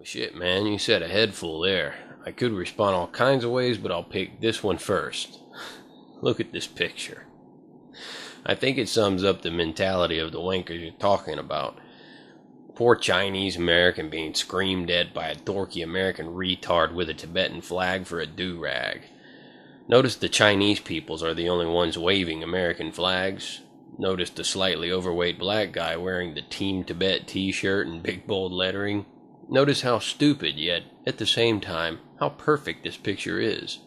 Shit, man, you said a head full there. I could respond all kinds of ways, but I'll pick this one first. Look at this picture. I think it sums up the mentality of the wankers you're talking about. Poor Chinese American being screamed at by a dorky American retard with a Tibetan flag for a do-rag. Notice the Chinese peoples are the only ones waving American flags. Notice the slightly overweight black guy wearing the Team Tibet t-shirt and big bold lettering. Notice how stupid, yet at the same time, how perfect this picture is.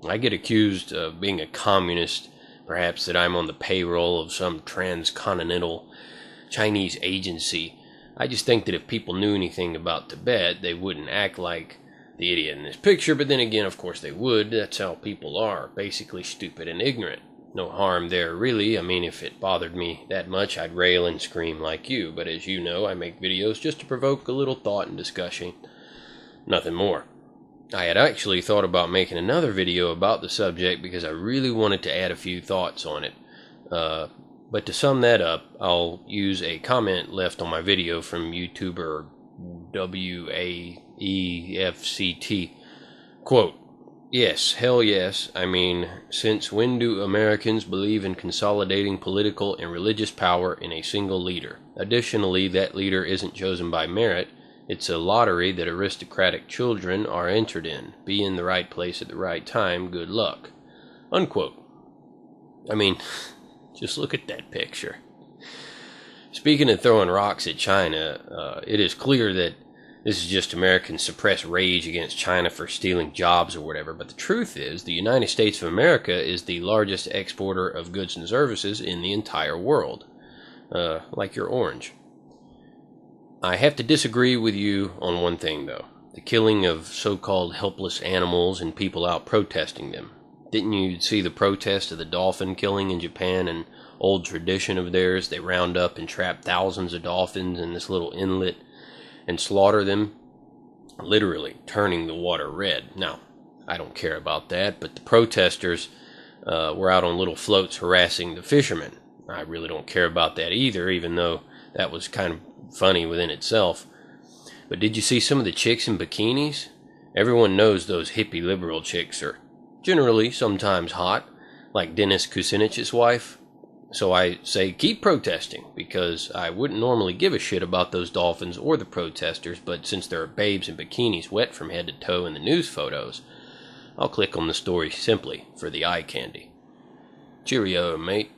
I get accused of being a communist, perhaps that I'm on the payroll of some transcontinental Chinese agency. I just think that if people knew anything about Tibet, they wouldn't act like the idiot in this picture, but then again, of course they would. That's how people are, basically stupid and ignorant. No harm there, really. I mean, if it bothered me that much, I'd rail and scream like you, but as you know, I make videos just to provoke a little thought and discussion. Nothing more. I had actually thought about making another video about the subject because I really wanted to add a few thoughts on it. But to sum that up, I'll use a comment left on my video from YouTuber WAEFCT. Quote, "Yes, hell yes. I mean, since when do Americans believe in consolidating political and religious power in a single leader? Additionally, that leader isn't chosen by merit. It's a lottery that aristocratic children are entered in. Be in the right place at the right time. Good luck." Unquote. I mean, just look at that picture. Speaking of throwing rocks at China, it is clear that this is just Americans' suppressed rage against China for stealing jobs or whatever, but the truth is the United States of America is the largest exporter of goods and services in the entire world. Like your orange. I have to disagree with you on one thing, though. The killing of so-called helpless animals and people out protesting them. Didn't you see the protest of the dolphin killing in Japan, an old tradition of theirs? They round up and trap thousands of dolphins in this little inlet and slaughter them, literally turning the water red. Now, I don't care about that, but the protesters were out on little floats harassing the fishermen. I really don't care about that either, even though that was kind of funny within itself. But did you see some of the chicks in bikinis? Everyone knows those hippie liberal chicks are generally sometimes hot, like Dennis Kucinich's wife. So I say keep protesting, because I wouldn't normally give a shit about those dolphins or the protesters, but since there are babes in bikinis wet from head to toe in the news photos, I'll click on the story simply for the eye candy. Cheerio, mate.